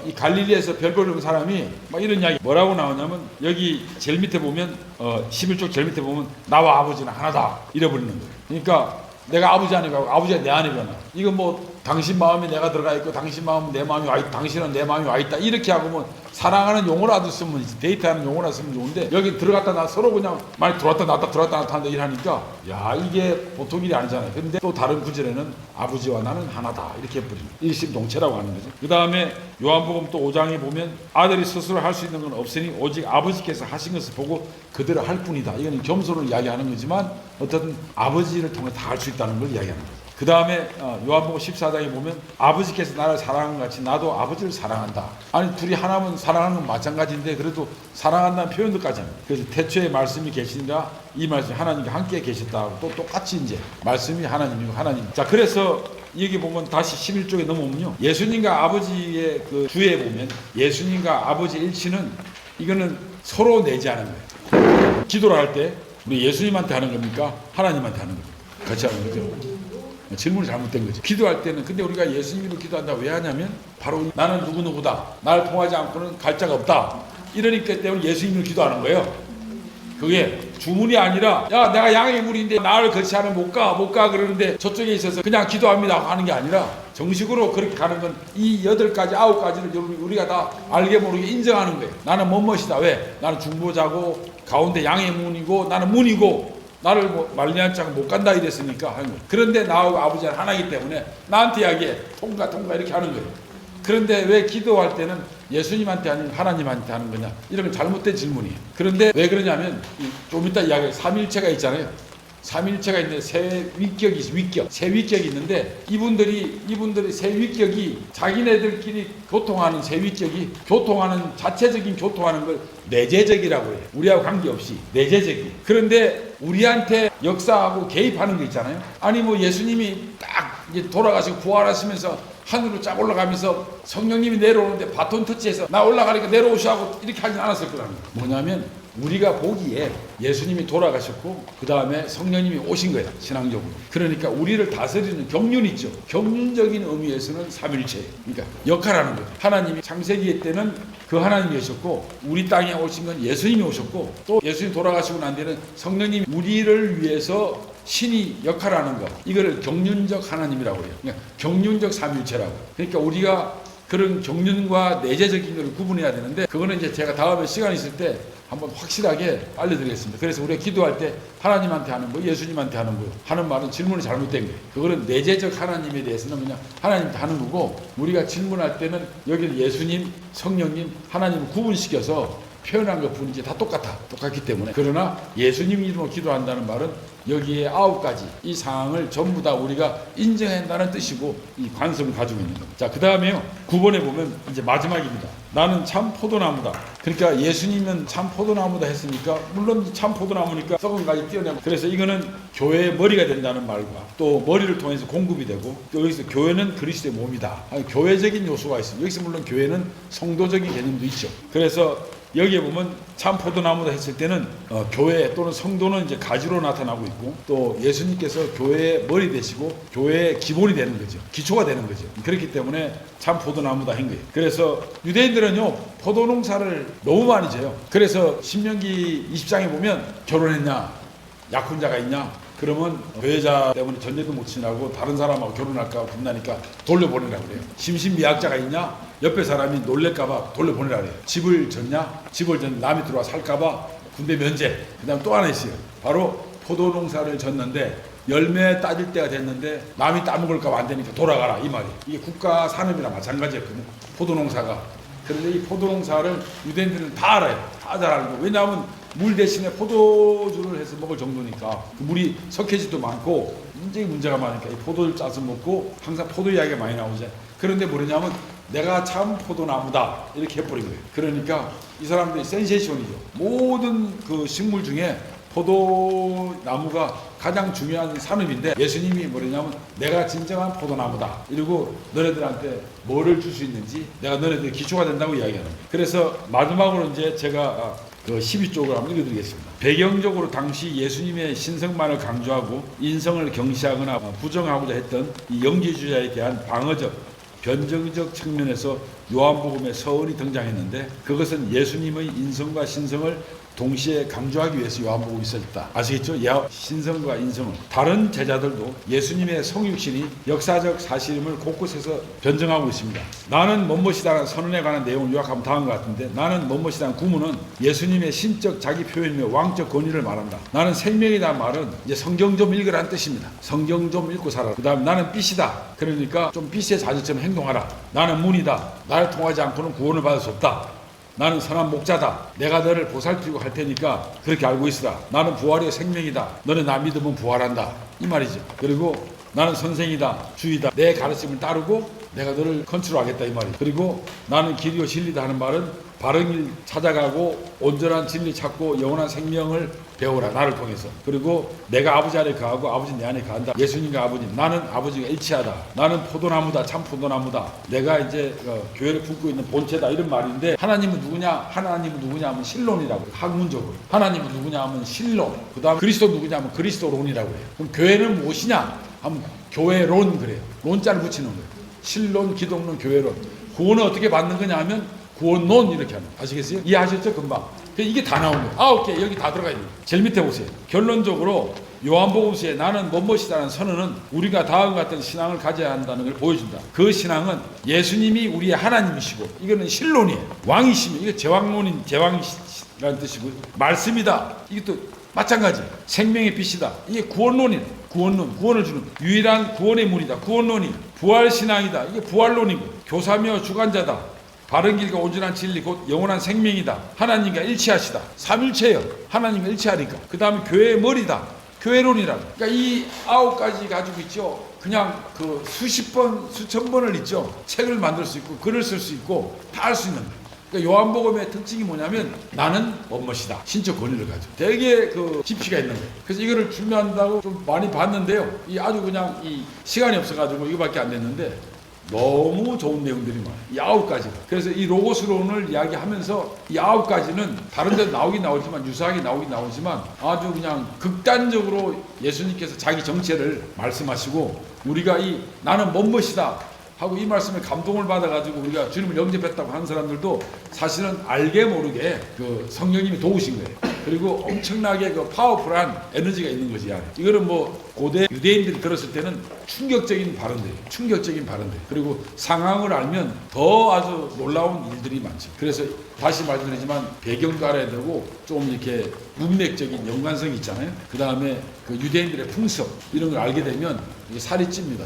이 갈릴리에서 별 보는 사람이 막 이런 이야기 뭐라고 나오냐면 여기 제일 밑에 보면 11쪽 제일 밑에 보면 나와 아버지는 하나다 잃어버리는 거예요. 그러니까 내가 아버지 안에 가고 아버지가 내 안에 가나. 이거 뭐 당신 마음에 내가 들어가 있고 당신 마음은 내 마음이 와 있다. 당신은 내 마음이 와 있다. 이렇게 하고 뭐 사랑하는 용어라도 쓰면 데이트하는 용어라 쓰면 좋은데 여기 들어갔다 나 서로 그냥 많이 들어왔다 나왔다 들어왔다 나왔다 한다 이러니까 야 이게 보통 일이 아니잖아요. 근데 또 다른 구절에는 아버지와 나는 하나다 이렇게 해버립니다. 일심동체라고 하는 거죠. 그 다음에 요한복음 또 5장에 보면 아들이 스스로 할 수 있는 건 없으니 오직 아버지께서 하신 것을 보고 그대로 할 뿐이다. 이거는 겸손을 이야기하는 거지만 어쨌든 아버지를 통해 다 할 수 있다는 걸 이야기하는 거죠. 그 다음에 요한복음 14장에 보면 아버지께서 나를 사랑한 것 같이 나도 아버지를 사랑한다. 아니 둘이 하나면 사랑하는 건 마찬가지인데 그래도 사랑한다는 표현도까지 합니다. 그래서 태초에 말씀이 계시니라 이 말씀이 하나님과 함께 계셨다고 또 똑같이 이제 말씀이 하나님이고 하나님. 자 그래서 여기 보면 다시 11쪽에 넘어오면요. 예수님과 아버지의 그 주에 보면 예수님과 아버지 일치는 이거는 서로 내지 않은 거예요. 기도를 할 때 우리 예수님한테 하는 겁니까? 하나님한테 하는 겁니까? 같이 하는 거죠. 질문이 잘못된 거죠. 기도할 때는 근데 우리가 예수님으로 기도한다 왜 하냐면 바로 나는 누구누구다. 나를 통하지 않고는 갈 자가 없다. 이러니까 때문에 예수님으로 기도하는 거예요. 그게 주문이 아니라 야 내가 양의 물인데 나를 거치하면 못 가 그러는데 저쪽에 있어서 그냥 기도합니다 하는 게 아니라 정식으로 그렇게 가는 건 이 8가지 9가지를 우리가 다 알게 모르게 인정하는 거예요. 나는 뭐뭇이다. 왜? 나는 중보자고 가운데 양의 문이고 나는 문이고 나를 말리한자가 못 간다 이랬으니까 하는 거예요. 그런데 나하고 아버지는 하나이기 때문에 나한테 이야기해. 통과 이렇게 하는 거예요. 그런데 왜 기도할 때는 예수님한테 아니면 하나님한테 하는 거냐? 이런 건 잘못된 질문이에요. 그런데 왜 그러냐면 좀 이따 이야기할 삼일체가 있잖아요. 삼일체가 있는데 세 위격이 있는데 이분들이 세 위격이 자기네들끼리 교통하는 세 위격이 교통하는 자체적인 교통하는 걸 내재적이라고 해요. 우리하고 관계없이 내재적이. 그런데 우리한테 역사하고 개입하는 거 있잖아요. 아니 뭐 예수님이 딱 이제 돌아가시고 부활하시면서 하늘로 쫙 올라가면서 성령님이 내려오는데 바톤 터치해서 나 올라가니까 내려오시라고 이렇게 하진 않았을 거라는 거예요. 뭐냐면 우리가 보기에 예수님이 돌아가셨고 그 다음에 성령님이 오신 거예요. 신앙적으로. 그러니까 우리를 다스리는 경륜이 있죠. 경륜적인 의미에서는 삼일체예요. 그러니까 역할하는 거예요. 하나님이 창세기 때는 그 하나님이 오셨고 우리 땅에 오신 건 예수님이 오셨고 또 예수님 돌아가시고 난 뒤에는 성령님이 우리를 위해서 신이 역할하는 것, 이거를 경륜적 하나님이라고 해요. 그러니까 경륜적 삼일체라고. 그러니까 우리가 그런 경륜과 내재적인 걸 구분해야 되는데 그거는 이제 제가 다음에 시간 있을 때 한번 확실하게 알려드리겠습니다. 그래서 우리가 기도할 때 하나님한테 하는 거, 예수님한테 하는 거 하는 말은 질문이 잘못된 거예요. 그거는 내재적 하나님에 대해서는 그냥 하나님한테 하는 거고 우리가 질문할 때는 여기는 예수님, 성령님, 하나님을 구분시켜서 표현한 것 뿐이지 다 똑같기 때문에. 그러나 예수님 이름으로 기도한다는 말은 여기에 9가지 이 상황을 전부 다 우리가 인정한다는 뜻이고 이 관성을 가지고 있는 겁니다. 자, 그 다음에요 9번에 보면 이제 마지막입니다. 나는 참 포도나무다. 그러니까 예수님은 참 포도나무다 했으니까 물론 참 포도나무니까 썩은 가지 띄어내고, 그래서 이거는 교회의 머리가 된다는 말과 또 머리를 통해서 공급이 되고 또 여기서 교회는 그리스도의 몸이다. 교회적인 요소가 있습니다. 여기서 물론 교회는 성도적인 개념도 있죠. 그래서 여기에 보면 참 포도나무다 했을 때는 교회 또는 성도는 이제 가지로 나타나고 있고 또 예수님께서 교회의 머리 되시고 교회의 기본이 되는 거죠. 기초가 되는 거죠. 그렇기 때문에 참 포도나무다 한 거예요. 그래서 유대인들은요 포도농사를 너무 많이 져요. 그래서 신명기 20장에 보면 결혼했냐, 약혼자가 있냐, 그러면 교회자 때문에 전제도 못 치라고 다른 사람하고 결혼할까 겁나니까 돌려보내라고 그래요. 심신미약자가 있냐, 옆에 사람이 놀랄까봐 돌려보내라 그래요. 집을 졌냐, 집을 졌 남이 들어와 살까봐 군대 면제. 그 다음 또 하나 있어요. 바로 포도농사를 졌는데 열매 따질 때가 됐는데 남이 따먹을까봐 안 되니까 돌아가라 이 말이에요. 이게 국가 산업이랑 마찬가지였거든요. 포도농사가. 그런데 이 포도농사를 유대인들은 다 알아요. 다 잘 알고. 왜냐하면 물 대신에 포도주를 해서 먹을 정도니까. 그 물이 석회질도 많고 굉장히 문제가 많으니까 이 포도를 짜서 먹고 항상 포도 이야기가 많이 나오죠. 그런데 뭐냐면 내가 참 포도나무다 이렇게 해버린 거예요. 그러니까 이 사람들이 센세이션이죠. 모든 그 식물 중에 포도나무가 가장 중요한 산업인데 예수님이 뭐냐면 내가 진정한 포도나무다. 이러고 너네들한테 뭐를 줄 수 있는지 내가 너네들 기초가 된다고 이야기하는 거예요. 그래서 마지막으로 이제 제가 그 12쪽을 한번 읽어드리겠습니다. 배경적으로 당시 예수님의 신성만을 강조하고 인성을 경시하거나 부정하고자 했던 이 영지주의자에 대한 방어적, 변정적 측면에서 요한복음에 서원이 등장했는데 그것은 예수님의 인성과 신성을 동시에 강조하기 위해서 요한복음이 있었다. 아시겠죠? 신성과 인성은. 다른 제자들도 예수님의 성육신이 역사적 사실임을 곳곳에서 변증하고 있습니다. 나는 뭐뭇이다라는 선언에 관한 내용을 요약하면 다음과 같은데 나는 뭐뭇이다는 구문은 예수님의 신적 자기 표현이며 왕적 권위를 말한다. 나는 생명이다 말은 이제 성경 좀 읽으라는 뜻입니다. 성경 좀 읽고 살아라. 그 다음 나는 빛이다. 그러니까 좀 빛의 자질처럼 행동하라. 나는 문이다. 나를 통하지 않고는 구원을 받을 수 없다. 나는 선한 목자다. 내가 너를 보살피고 할 테니까 그렇게 알고 있으라. 나는 부활이요 생명이다. 너는 나 믿으면 부활한다. 이 말이죠. 그리고 나는 선생이다. 주이다. 내 가르침을 따르고 내가 너를 컨트롤하겠다. 이 말이죠. 그리고 나는 길이요 진리다 하는 말은 바른 길 찾아가고 온전한 진리 찾고 영원한 생명을 배우라. 나를 통해서. 그리고 내가 아버지 안에 거하고 아버지 내 안에 거한다. 예수님과 아버님. 나는 아버지가 일치하다. 나는 포도나무다. 참 포도나무다. 내가 이제 교회를 품고 있는 본체다. 이런 말인데 하나님은 누구냐? 하나님은 누구냐 하면 신론이라고 해요. 학문적으로. 하나님은 누구냐 하면 신론. 그 다음 그리스도 누구냐 하면 그리스도론이라고 해요. 그럼 교회는 무엇이냐 하면 교회론 그래요. 론자를 붙이는 거예요. 신론, 기독론, 교회론. 구원은 어떻게 받는 거냐 하면 구원론 이렇게 하는 거. 아시겠어요? 이해하셨죠? 금방. 이게 다 나옵니다. 9개 여기 다 들어가 있는 거예요. 제일 밑에 보세요. 결론적으로 요한복음서에 나는 무엇이다라는 선언은 우리가 다음과 같은 신앙을 가져야 한다는 걸 보여준다. 그 신앙은 예수님이 우리의 하나님이시고 이거는 신론이에요. 왕이시면 이거 제왕론인 제왕이라는 뜻이고 말씀이다. 이것도 마찬가지. 생명의 빛이다. 이게 구원론이에요. 구원론, 구원을 주는 유일한 구원의 문이다. 구원론이 부활신앙이다. 이게 부활론이고 교사며 주관자다. 바른 길과 온전한 진리 곧 영원한 생명이다. 하나님과 일치하시다. 삼일체예요. 하나님과 일치하니까. 그 다음에 교회의 머리다. 교회론이라. 그러니까 이 9가지 가지고 있죠. 그냥 그 수십 번, 수천 번을 있죠. 책을 만들 수 있고 글을 쓸 수 있고 다 할 수 있는. 그러니까 요한복음의 특징이 뭐냐면 나는 무엇이다. 신적 권위를 가지고 되게 그 깊이가 있는 거예요. 그래서 이거를 준비한다고 좀 많이 봤는데요. 이 아주 그냥 이 시간이 없어가지고 이거밖에 안 됐는데 너무 좋은 내용들이 많아요. 이 9가지가. 그래서 이 로고스론을 이야기하면서 이 9가지는 다른 데 나오긴 나오지만 유사하게 나오긴 나오지만 아주 그냥 극단적으로 예수님께서 자기 정체를 말씀하시고 우리가 이 나는 무엇이다 하고 이 말씀에 감동을 받아가지고 우리가 주님을 영접했다고 하는 사람들도 사실은 알게 모르게 그 성령님이 도우신 거예요. 그리고 엄청나게 그 파워풀한 에너지가 있는 것이야. 이거는 뭐 고대 유대인들이 들었을 때는 충격적인 발언들이에요. 충격적인 발언들. 그리고 상황을 알면 더 아주 놀라운 일들이 많죠. 그래서 다시 말씀드리지만 배경도 알아야 되고 좀 이렇게 문맥적인 연관성이 있잖아요. 그 다음에 그 유대인들의 풍습 이런 걸 알게 되면 이게 살이 찝니다.